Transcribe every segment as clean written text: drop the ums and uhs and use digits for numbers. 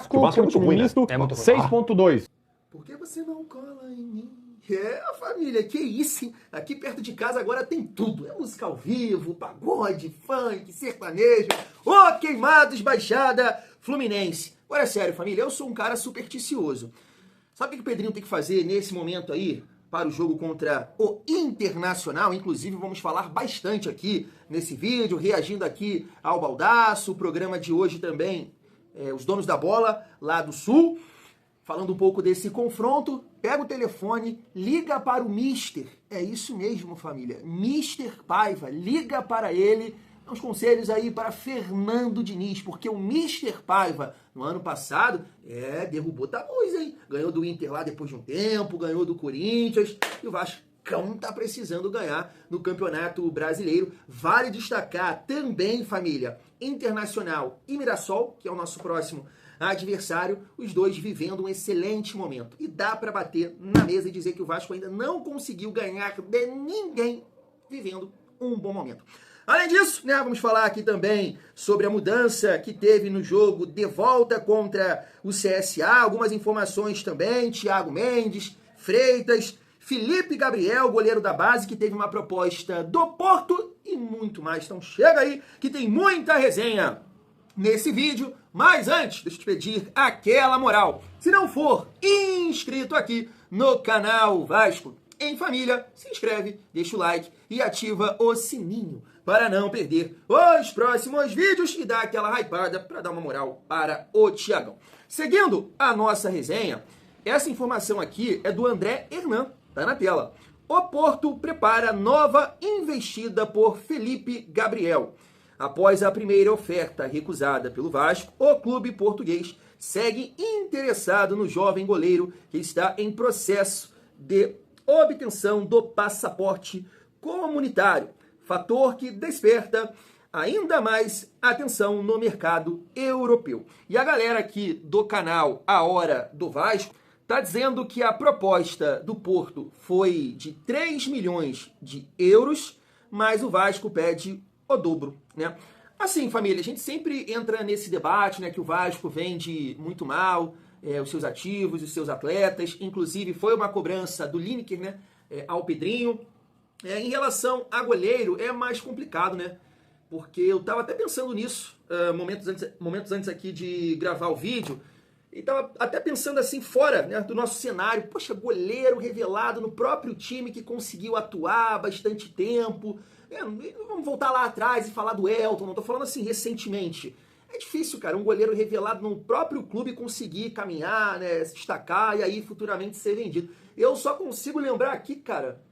Vasco é muito com ruim, né? misto É muito ruim. 6.2. Por que você não cola em mim? Família, que isso, hein? Aqui perto de casa agora tem tudo. É música ao vivo, pagode, funk, sertanejo. Ô, Queimados, Baixada, Fluminense. Agora é sério, família, eu sou um cara supersticioso. Sabe o que o Pedrinho tem que fazer nesse momento aí para o jogo contra o Internacional? Inclusive, vamos falar bastante aqui nesse vídeo, reagindo aqui ao Baldaço, o programa de hoje também, os donos da bola lá do Sul. Falando um pouco desse confronto, pega o telefone, liga para o Mister. É isso mesmo, família. Mister Paiva, liga para ele. Uns conselhos aí para Fernando Diniz, porque o Mister Paiva, no ano passado, derrubou tabus, hein? Ganhou do Inter lá depois de um tempo, ganhou do Corinthians, e o Vascão tá precisando ganhar no Campeonato Brasileiro. Vale destacar também, família, Internacional e Mirassol, que é o nosso próximo adversário, os dois vivendo um excelente momento. E dá para bater na mesa e dizer que o Vasco ainda não conseguiu ganhar de ninguém vivendo um bom momento. Além disso, né, vamos falar aqui também sobre a mudança que teve no jogo de volta contra o CSA, algumas informações também, Thiago Mendes, Freitas, Felipe Gabriel, goleiro da base, que teve uma proposta do Porto e muito mais. Então chega aí que tem muita resenha nesse vídeo, mas antes, deixa eu te pedir aquela moral. Se não for inscrito aqui no canal Vasco em Família, se inscreve, deixa o like e ativa o sininho para não perder os próximos vídeos e dar aquela hypada para dar uma moral para o Thiagão. Seguindo a nossa resenha, essa informação aqui é do André Hernan, tá na tela. O Porto prepara nova investida por Felipe Gabriel. Após a primeira oferta recusada pelo Vasco, o clube português segue interessado no jovem goleiro que está em processo de obtenção do passaporte comunitário, fator que desperta ainda mais atenção no mercado europeu. E a galera aqui do canal A Hora do Vasco está dizendo que a proposta do Porto foi de 3 milhões de euros, mas o Vasco pede o dobro, né? Assim, família, a gente sempre entra nesse debate, né, que o Vasco vende muito mal os seus ativos, os seus atletas. Inclusive, foi uma cobrança do Lineker, né, ao Pedrinho. Em relação a goleiro, é mais complicado, né? Porque eu estava até pensando nisso momentos antes aqui de gravar o vídeo. E estava até pensando assim, fora, né, do nosso cenário. Poxa, goleiro revelado no próprio time que conseguiu atuar há bastante tempo. Vamos voltar lá atrás e falar do Elton, não estou falando assim recentemente. É difícil, cara, um goleiro revelado no próprio clube conseguir caminhar, né, se destacar e aí futuramente ser vendido. Eu só consigo lembrar aqui, cara,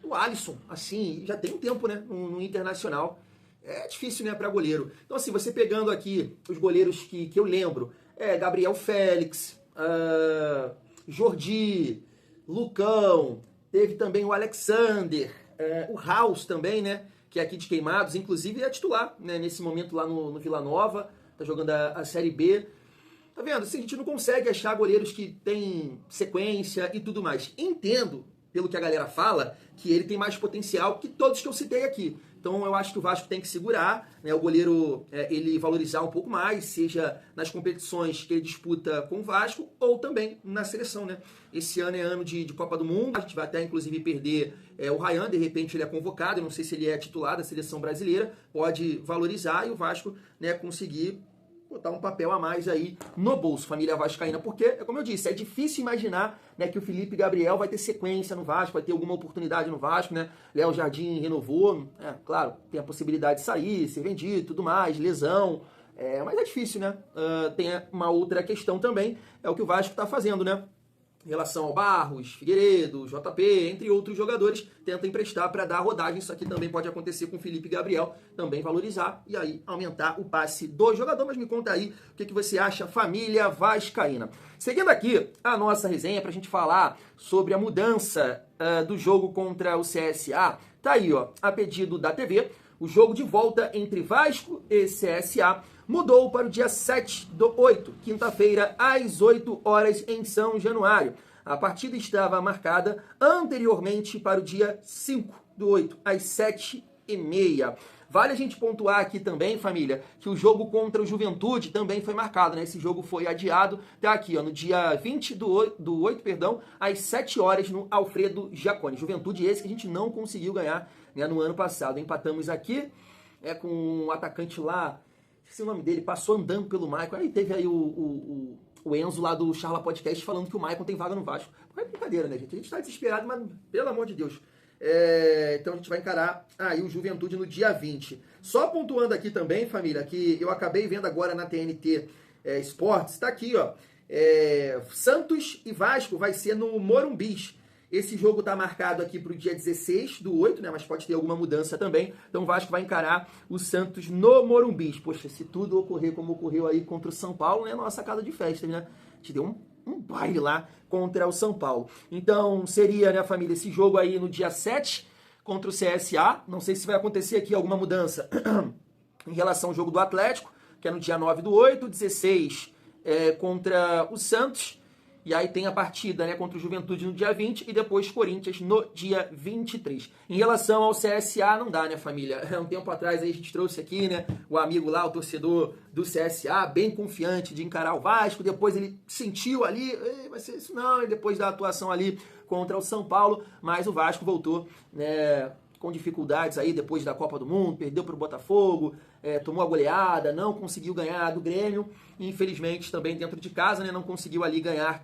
do Alisson, assim, já tem um tempo, né, no Internacional. É difícil, né, para goleiro. Então, assim, você pegando aqui os goleiros que eu lembro, Gabriel Félix, Jordi, Lucão, teve também o Alexander, o House também, né, que é aqui de Queimados, inclusive é titular, né, nesse momento lá no Vila Nova, tá jogando a Série B. Tá vendo? Assim, a gente não consegue achar goleiros que tem sequência e tudo mais. Entendo, pelo que a galera fala, que ele tem mais potencial que todos que eu citei aqui. Então eu acho que o Vasco tem que segurar, né, o goleiro ele valorizar um pouco mais, seja nas competições que ele disputa com o Vasco ou também na seleção, né? Esse ano é ano de Copa do Mundo, a gente vai até inclusive perder o Ryan, de repente ele é convocado, eu não sei se ele é titular da seleção brasileira, pode valorizar e o Vasco, né, conseguir botar um papel a mais aí no bolso, família vascaína, porque, como eu disse, é difícil imaginar, né, que o Felipe Gabriel vai ter sequência no Vasco, vai ter alguma oportunidade no Vasco, né? Léo Jardim renovou, claro, tem a possibilidade de sair, ser vendido, tudo mais, lesão, mas é difícil, né? Tem uma outra questão também, é o que o Vasco está fazendo, né? Em relação ao Barros, Figueiredo, JP, entre outros jogadores, tenta emprestar para dar rodagem. Isso aqui também pode acontecer com o Felipe Gabriel, também valorizar e aí aumentar o passe do jogador. Mas me conta aí o que você acha, família vascaína. Seguindo aqui a nossa resenha para a gente falar sobre a mudança do jogo contra o CSA. Tá aí, ó, a pedido da TV, o jogo de volta entre Vasco e CSA mudou para o dia 7/8, quinta-feira, às 8 horas em São Januário. A partida estava marcada anteriormente para o dia 5/8, às 7h30. Vale a gente pontuar aqui também, família, que o jogo contra o Juventude também foi marcado, né? Esse jogo foi adiado, tá aqui, ó, no dia 20 do 8, perdão, às 7 horas no Alfredo Jaconi. Juventude esse que a gente não conseguiu ganhar, né, no ano passado. Empatamos aqui, com um atacante lá, esqueci o nome dele, passou andando pelo Maicon, aí teve aí o Enzo lá do Charla Podcast falando que o Maicon tem vaga no Vasco. É brincadeira, né, gente? A gente tá desesperado, mas pelo amor de Deus. Então a gente vai encarar aí o Juventude no dia 20. Só pontuando aqui também, família, que eu acabei vendo agora na TNT Esportes, tá aqui, ó. Santos e Vasco vai ser no Morumbis. Esse jogo tá marcado aqui pro dia 16 do 8, né? Mas pode ter alguma mudança também. Então o Vasco vai encarar o Santos no Morumbis. Poxa, se tudo ocorrer como ocorreu aí contra o São Paulo, né? Nossa casa de festa, né? A gente deu um baile lá contra o São Paulo. Então seria, né, família, esse jogo aí no dia 7 contra o CSA. Não sei se vai acontecer aqui alguma mudança em relação ao jogo do Atlético, que é no dia 9 do 8, 16 contra o Santos. E aí tem a partida, né, contra o Juventude no dia 20 e depois Corinthians no dia 23. Em relação ao CSA, não dá, né, família? Um tempo atrás aí a gente trouxe aqui, né, o amigo lá, o torcedor do CSA, bem confiante de encarar o Vasco. Depois ele sentiu ali, vai ser isso não, e depois da atuação ali contra o São Paulo, mas o Vasco voltou, né, com dificuldades aí depois da Copa do Mundo, perdeu para o Botafogo, tomou a goleada, não conseguiu ganhar do Grêmio, e infelizmente também dentro de casa, né, não conseguiu ali ganhar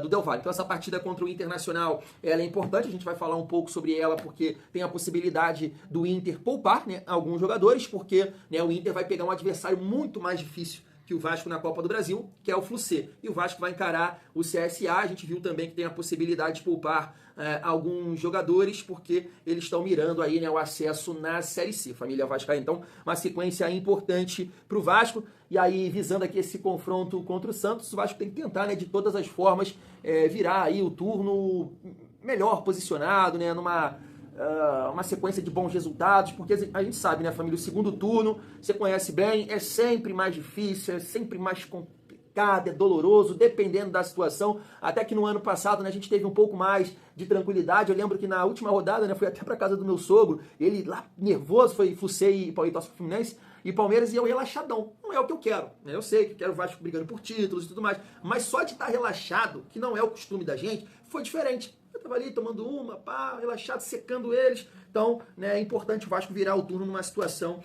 do Del Valle. Então essa partida contra o Internacional, ela é importante, a gente vai falar um pouco sobre ela, porque tem a possibilidade do Inter poupar, né, alguns jogadores, porque, né, o Inter vai pegar um adversário muito mais difícil que o Vasco na Copa do Brasil, que é o Flu-C. E o Vasco vai encarar o CSA, a gente viu também que tem a possibilidade de poupar alguns jogadores, porque eles estão mirando aí, né, o acesso na Série C, família Vascaína. Então, uma sequência importante para o Vasco, e aí visando aqui esse confronto contra o Santos, o Vasco tem que tentar, né, de todas as formas, virar aí o turno melhor posicionado, né, numa uma sequência de bons resultados, porque a gente sabe, né, família, o segundo turno, você conhece bem, é sempre mais difícil, é sempre mais complicado, é doloroso, dependendo da situação, até que no ano passado, né, a gente teve um pouco mais de tranquilidade. Eu lembro que na última rodada, né, fui até pra casa do meu sogro, ele lá nervoso, foi Flu-C e Fluminense, e Palmeiras, e eu relaxadão. Não é o que eu quero, né? Eu sei que eu quero o Vasco brigando por títulos e tudo mais, mas só de estar relaxado, que não é o costume da gente, foi diferente. Eu tava ali tomando uma, relaxado, secando eles. Então, né, é importante o Vasco virar o turno numa situação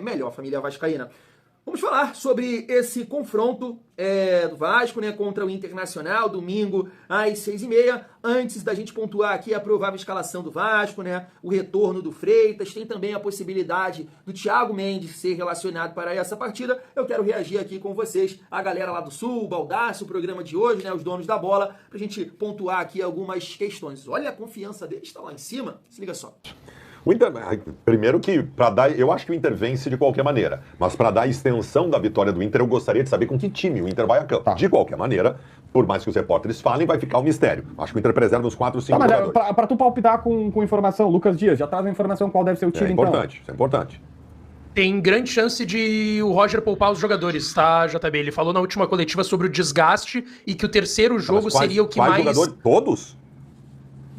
melhor, família vascaína. Vamos falar sobre esse confronto do Vasco, né, contra o Internacional, domingo às 6h30. Antes da gente pontuar aqui a provável escalação do Vasco, né, o retorno do Freitas, tem também a possibilidade do Thiago Mendes ser relacionado para essa partida. Eu quero reagir aqui com vocês, a galera lá do Sul, o Baldaço, o programa de hoje, né, os donos da bola, pra gente pontuar aqui algumas questões. Olha a confiança deles, está lá em cima, se liga só. O Inter, primeiro que, para dar, eu acho que o Inter vence de qualquer maneira, mas para dar a extensão da vitória do Inter, eu gostaria de saber com que time o Inter vai a campo. Tá. De qualquer maneira, por mais que os repórteres falem, vai ficar um mistério. Acho que o Inter preserva uns 4 ou 5 jogadores. Para tu palpitar com informação, Lucas Dias, já traz a informação qual deve ser o time, importante, então. Isso é importante. Tem grande chance de o Roger poupar os jogadores, tá, JB? Ele falou na última coletiva sobre o desgaste e que o terceiro jogo seria o que mais... Jogadores? Todos?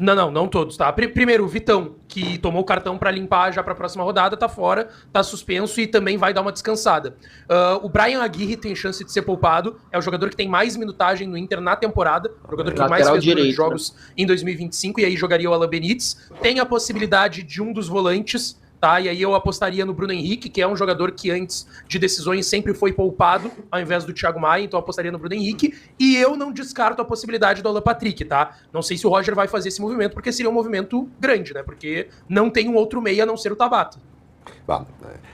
Não todos, tá? Primeiro, o Vitão, que tomou o cartão pra limpar já pra próxima rodada, tá fora, tá suspenso e também vai dar uma descansada. O Brian Aguirre tem chance de ser poupado, é o jogador que tem mais minutagem no Inter na temporada, o jogador que mais fez número de jogos, né, em 2025, e aí jogaria o Alan Benítez. Tem a possibilidade de um dos volantes, tá? E aí eu apostaria no Bruno Henrique, que é um jogador que antes de decisões sempre foi poupado, ao invés do Thiago Maia, então eu apostaria no Bruno Henrique, e eu não descarto a possibilidade do Alan Patrick, tá? Não sei se o Roger vai fazer esse movimento, porque seria um movimento grande, né? Porque não tem um outro meia a não ser o Tabata.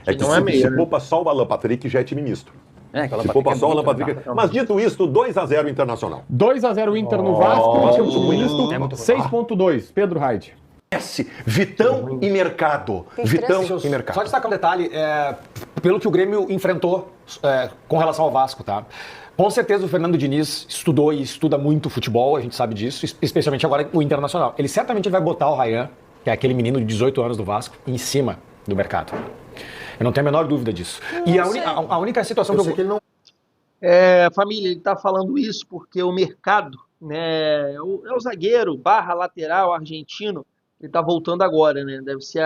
Se poupa só o Alan Patrick, já é time misto. Se poupa só o Alan Patrick. Mas dito isto, 2-0 Internacional. 2-0 Inter no Vasco, misto, 6.2, Pedro Raid. Vitão e Mercado. Vitão e Mercado. Só destacar um detalhe, pelo que o Grêmio enfrentou com relação ao Vasco, tá? Com certeza o Fernando Diniz estudou e estuda muito futebol, a gente sabe disso, especialmente agora o Internacional. Ele certamente vai botar o Ryan, que é aquele menino de 18 anos do Vasco, em cima do Mercado. Eu não tenho a menor dúvida disso. E a única situação que eu... Que ele não... família, ele está falando isso porque o Mercado, né, é o zagueiro / lateral argentino. Ele tá voltando agora, né? Deve ser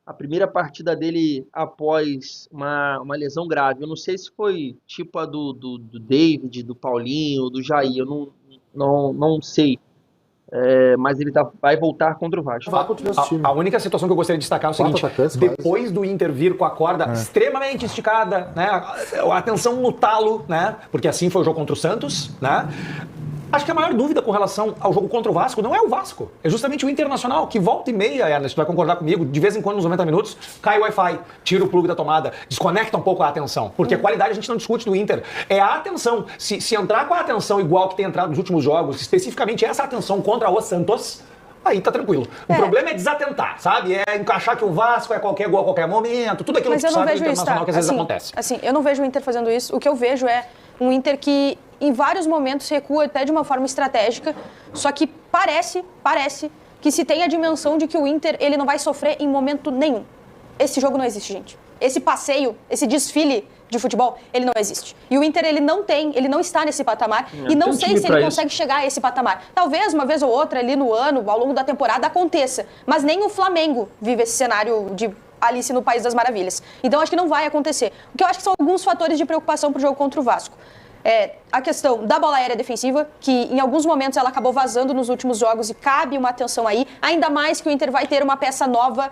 a primeira partida dele após uma lesão grave. Eu não sei se foi tipo a do David, do Paulinho, do Jair, eu não sei. Mas ele vai voltar contra o Vasco. A única situação que eu gostaria de destacar é o seguinte: depois do Inter vir com a corda extremamente esticada, né, a atenção no talo, né, porque assim foi o jogo contra o Santos, né, acho que a maior dúvida com relação ao jogo contra o Vasco não é o Vasco, é justamente o Internacional, que volta e meia, Ernest, tu vai concordar comigo, de vez em quando, nos 90 minutos, cai o Wi-Fi, tira o plug da tomada, desconecta um pouco a atenção, porque a qualidade a gente não discute do Inter, é a atenção. Se entrar com a atenção igual que tem entrado nos últimos jogos, especificamente essa atenção contra o Santos, aí tá tranquilo. O problema é desatentar, sabe? É encaixar que o Vasco é qualquer gol a qualquer momento, tudo aquilo que tu sabe do Internacional que às vezes acontece. Assim, eu não vejo o Inter fazendo isso, o que eu vejo é um Inter que em vários momentos recua até de uma forma estratégica, só que parece que se tem a dimensão de que o Inter ele não vai sofrer em momento nenhum. Esse jogo não existe, gente. Esse passeio, esse desfile de futebol, ele não existe. E o Inter, ele não está nesse patamar e não sei se ele consegue chegar a esse patamar. Talvez uma vez ou outra ali no ano, ao longo da temporada, aconteça, mas nem o Flamengo vive esse cenário de Alice no País das Maravilhas. Então acho que não vai acontecer. O que eu acho que são alguns fatores de preocupação para o jogo contra o Vasco. A questão da bola aérea defensiva, que em alguns momentos ela acabou vazando nos últimos jogos e cabe uma atenção aí, ainda mais que o Inter vai ter uma peça nova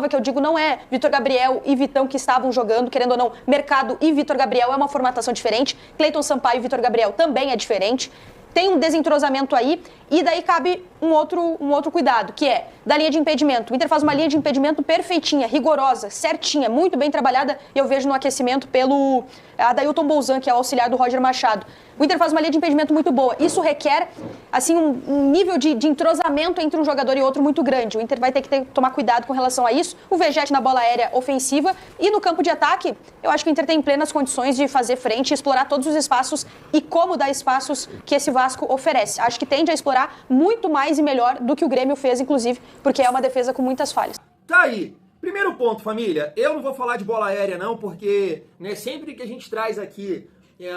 que eu digo não é Vitor Gabriel e Vitão que estavam jogando, querendo ou não, Mercado e Vitor Gabriel é uma formatação diferente, Cleiton Sampaio e Vitor Gabriel também é diferente, tem um desentrosamento aí, e daí cabe um outro cuidado, que é da linha de impedimento. O Inter faz uma linha de impedimento perfeitinha, rigorosa, certinha, muito bem trabalhada, e eu vejo no aquecimento pelo Adailton Bolzan, que é o auxiliar do Roger Machado. O Inter faz uma linha de impedimento muito boa. Isso requer, assim, um nível de entrosamento entre um jogador e outro muito grande. O Inter vai ter que tomar cuidado com relação a isso. O Vegete na bola aérea ofensiva e no campo de ataque, eu acho que o Inter tem plenas condições de fazer frente e explorar todos os espaços e como dar espaços que esse Vasco oferece. Acho que tende a explorar muito mais e melhor do que o Grêmio fez, inclusive, porque é uma defesa com muitas falhas. Tá aí. Primeiro ponto, família. Eu não vou falar de bola aérea, não, porque sempre que a gente traz aqui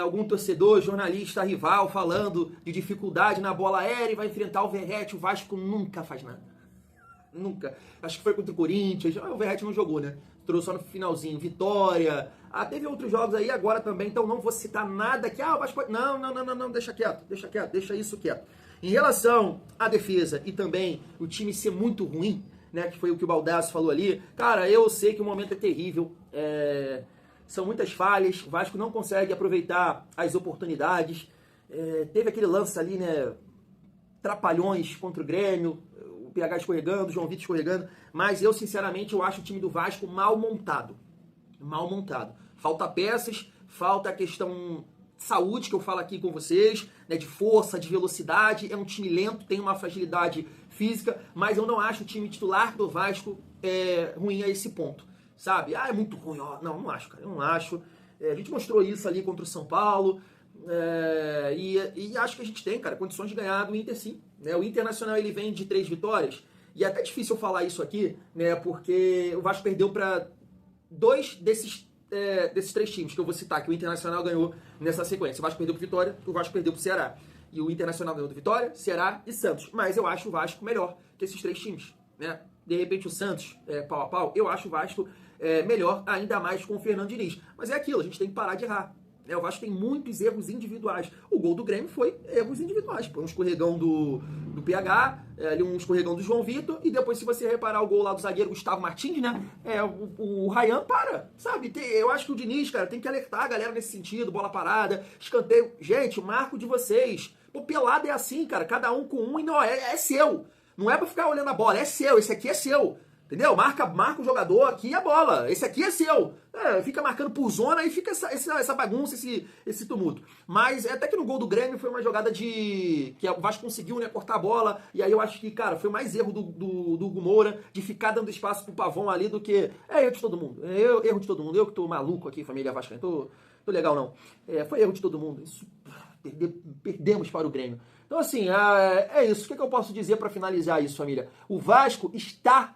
algum torcedor, jornalista, rival, falando de dificuldade na bola aérea e vai enfrentar o Verratti, o Vasco nunca faz nada. Nunca. Acho que foi contra o Corinthians. O Verratti não jogou, né? Trouxe só no finalzinho. Vitória. Teve outros jogos aí agora também, então não vou citar nada que... o Vasco pode... Não, deixa quieto, deixa isso quieto. Em relação à defesa e também o time ser muito ruim, né, que foi o que o Baldasso falou ali, cara, eu sei que o momento é terrível, são muitas falhas, o Vasco não consegue aproveitar as oportunidades, teve aquele lance ali, né, trapalhões contra o Grêmio, o PH escorregando, o João Vitor escorregando, mas eu, sinceramente, eu acho o time do Vasco mal montado, falta peças, falta a questão... saúde, que eu falo aqui com vocês, né, de força, de velocidade, é um time lento, tem uma fragilidade física, mas eu não acho o time titular do Vasco ruim a esse ponto, sabe? É muito ruim, não acho, cara, eu não acho. A gente mostrou isso ali contra o São Paulo, e acho que a gente tem, cara, condições de ganhar do Inter sim, né? O Internacional, ele vem de 3 vitórias, e é até difícil eu falar isso aqui, né, porque o Vasco perdeu para 2 desses 3 times que eu vou citar, que o Internacional ganhou nessa sequência. O Vasco perdeu pro Vitória, o Vasco perdeu pro Ceará. E o Internacional ganhou do Vitória, Ceará e Santos. Mas eu acho o Vasco melhor que esses 3 times, né? De repente o Santos, pau a pau, eu acho o Vasco melhor, ainda mais com o Fernando Diniz. Mas é aquilo, a gente tem que parar de errar. O Vasco tem muitos erros individuais. O gol do Grêmio foi erros individuais. Um escorregão do PH, ali um escorregão do João Vitor, e depois, se você reparar o gol lá do zagueiro Gustavo Martins, né? O Ryan para, sabe? Eu acho que o Diniz, cara, tem que alertar a galera nesse sentido, bola parada, escanteio. Gente, o marco de vocês. Pelada é assim, cara, cada um com um, e não, é seu. Não é pra ficar olhando a bola, é seu, esse aqui é seu. Entendeu? Marca o jogador aqui e a bola. Esse aqui é seu. Fica marcando por zona e fica essa bagunça, esse tumulto. Mas até que no gol do Grêmio foi uma jogada que o Vasco conseguiu, né, cortar a bola. E aí eu acho que, cara, foi mais erro do Hugo Moura de ficar dando espaço pro Pavão ali do que... erro de todo mundo. Erro de todo mundo. Eu que tô maluco aqui, família vascaína. Tô legal, não. Foi erro de todo mundo. Isso, perdemos para o Grêmio. Então, assim, é isso. O que eu posso dizer para finalizar isso, família? O Vasco está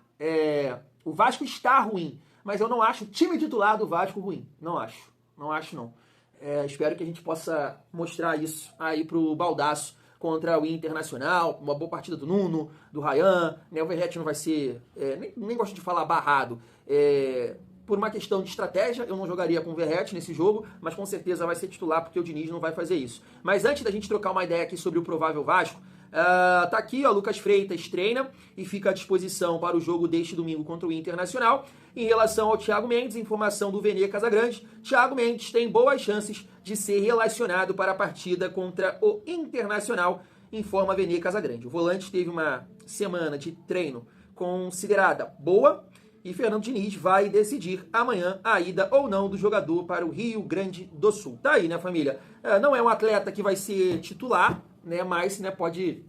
ruim, mas eu não acho o time titular do Vasco ruim. Não acho. Espero que a gente possa mostrar isso aí pro Baldasso contra o Internacional, uma boa partida do Nuno, do Ryan, né? O Verratti não vai ser, nem gosto de falar barrado, por uma questão de estratégia, eu não jogaria com o Verratti nesse jogo, mas com certeza vai ser titular porque o Diniz não vai fazer isso. Mas antes da gente trocar uma ideia aqui sobre o provável Vasco, tá aqui, ó, Lucas Freitas treina e fica à disposição para o jogo deste domingo contra o Internacional. Em relação ao Thiago Mendes, informação do Vene Casagrande, Thiago Mendes tem boas chances de ser relacionado para a partida contra o Internacional, informa Vene Casagrande. O volante teve uma semana de treino considerada boa e Fernando Diniz vai decidir amanhã a ida ou não do jogador para o Rio Grande do Sul. Tá aí, né, família? Não é um atleta que vai ser titular, né, mas, né, pode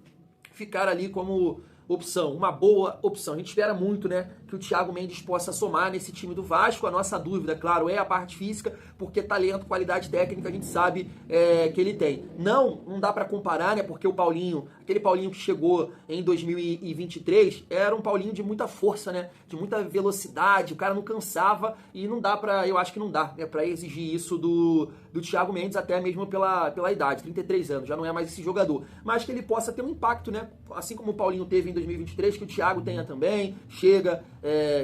ficar ali como opção, uma boa opção. A gente espera muito, né, que o Thiago Mendes possa somar nesse time do Vasco. A nossa dúvida, claro, é a parte física, porque talento, qualidade técnica, a gente sabe que ele tem. Não dá pra comparar, né, porque o Paulinho, aquele Paulinho que chegou em 2023, era um Paulinho de muita força, né, de muita velocidade, o cara não cansava e não dá pra, eu acho que não dá, né, pra exigir isso do Thiago Mendes, até mesmo pela idade, 33 anos, já não é mais esse jogador. Mas que ele possa ter um impacto, né, assim como o Paulinho teve em 2023, que o Thiago tenha também,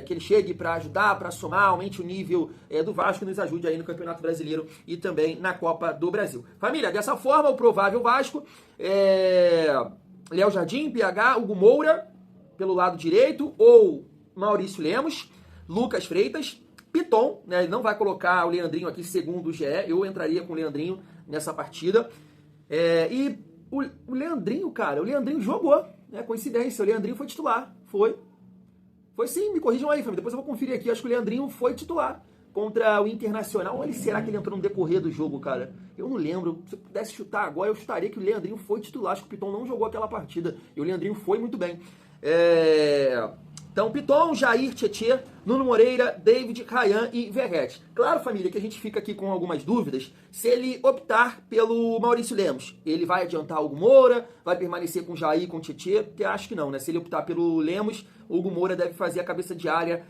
que ele chegue para ajudar, para somar, aumente o nível do Vasco e nos ajude aí no Campeonato Brasileiro e também na Copa do Brasil. Família, dessa forma, o provável Vasco Léo Jardim, PH, Hugo Moura, pelo lado direito, ou Maurício Lemos, Lucas Freitas, Piton, né, ele não vai colocar o Leandrinho aqui, segundo o GE, eu entraria com o Leandrinho nessa partida. E o Leandrinho, cara, o Leandrinho jogou, né, coincidência, o Leandrinho foi titular, foi sim, me corrijam aí, família, depois eu vou conferir aqui, acho que o Leandrinho foi titular contra o Internacional. Olha, será que ele entrou no decorrer do jogo, cara? Eu não lembro, se eu pudesse chutar agora, eu chutaria que o Leandrinho foi titular, acho que o Piton não jogou aquela partida, e o Leandrinho foi muito bem. Então, Piton, Jair, Tietê, Nuno Moreira, David, Ryan e Verratti. Claro, família, que a gente fica aqui com algumas dúvidas. Se ele optar pelo Maurício Lemos, ele vai adiantar o Hugo Moura, vai permanecer com Jair e com Tietê? Porque acho que não, né? Se ele optar pelo Lemos, o Hugo Moura deve fazer a cabeça de área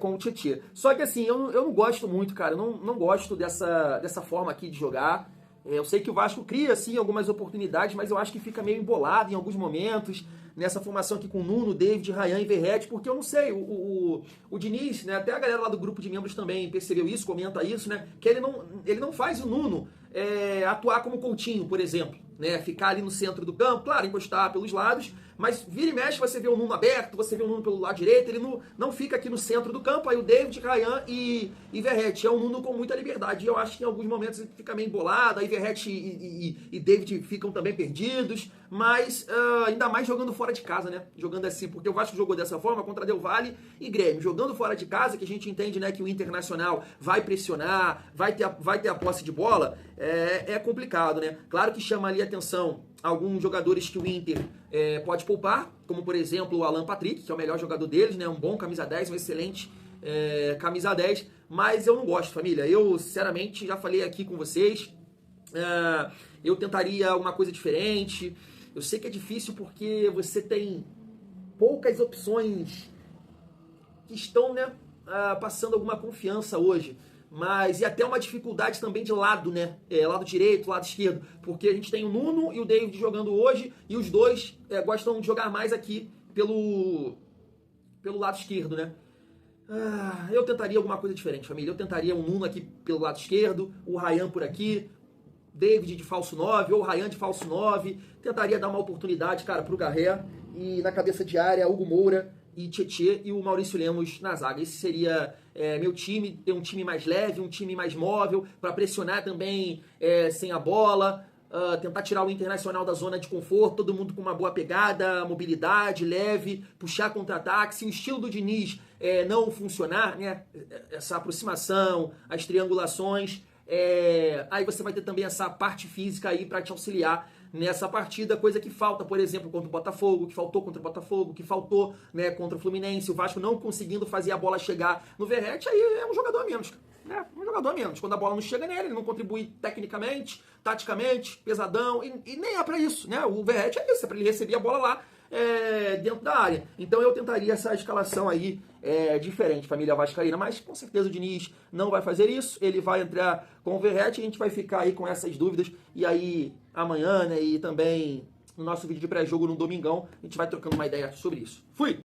com o Tietê. Só que assim, eu não gosto muito, cara. Eu não gosto dessa forma aqui de jogar. Eu sei que o Vasco cria, sim, algumas oportunidades, mas eu acho que fica meio embolado em alguns momentos, nessa formação aqui com Nuno, David, Ryan e Verratti, porque eu não sei, o Diniz, né, até a galera lá do grupo de membros também percebeu isso, comenta isso, né, que ele não faz o Nuno atuar como Coutinho, por exemplo, né, ficar ali no centro do campo, claro, encostar pelos lados, mas vira e mexe, você vê o Nuno aberto, você vê o Nuno pelo lado direito, ele não fica aqui no centro do campo, aí o David, Ryan e Verratti, é um Nuno com muita liberdade, e eu acho que em alguns momentos ele fica meio embolado, aí Verratti e David ficam também perdidos, mas ainda mais jogando fora de casa, né, jogando assim, porque o Vasco jogou dessa forma contra Del Valle e Grêmio, jogando fora de casa, que a gente entende, né, que o Internacional vai pressionar, vai ter a posse de bola, é complicado, né, claro que chama ali a atenção alguns jogadores que o Inter pode poupar, como por exemplo o Alan Patrick, que é o melhor jogador deles, né? Um bom camisa 10, um excelente camisa 10, mas eu não gosto, família. Eu, sinceramente, já falei aqui com vocês, eu tentaria uma coisa diferente. Eu sei que é difícil porque você tem poucas opções que estão, né, passando alguma confiança hoje. Mas, e até uma dificuldade também de lado, né? Lado direito, lado esquerdo. Porque a gente tem o Nuno e o David jogando hoje, e os dois gostam de jogar mais aqui pelo lado esquerdo, né? Eu tentaria alguma coisa diferente, família. Eu tentaria o Nuno aqui pelo lado esquerdo, o Ryan por aqui, David de falso 9, ou o Ryan de falso 9. Tentaria dar uma oportunidade, cara, pro Garré. E na cabeça de área, Hugo Moura e Tietê e o Maurício Lemos na zaga. Esse seria meu time, ter um time mais leve, um time mais móvel, para pressionar também sem a bola, tentar tirar o Internacional da zona de conforto, todo mundo com uma boa pegada, mobilidade, leve, puxar contra-ataque. Se o estilo do Diniz não funcionar, né, essa aproximação, as triangulações, aí você vai ter também essa parte física aí para te auxiliar nessa partida, coisa que falta, por exemplo, contra o Botafogo, que faltou contra o Botafogo, que faltou, né, contra o Fluminense, o Vasco não conseguindo fazer a bola chegar no Verratti, aí é um jogador a menos, né? Um jogador a menos. Quando a bola não chega nele, ele não contribui tecnicamente, taticamente, pesadão, e nem é pra isso, né? O Verratti é isso, é pra ele receber a bola lá dentro da área. Então eu tentaria essa escalação aí diferente, família vascaína, mas com certeza o Diniz não vai fazer isso, ele vai entrar com o Verratti, e a gente vai ficar aí com essas dúvidas, e aí amanhã, né, e também no nosso vídeo de pré-jogo no domingão. A gente vai trocando uma ideia sobre isso. Fui!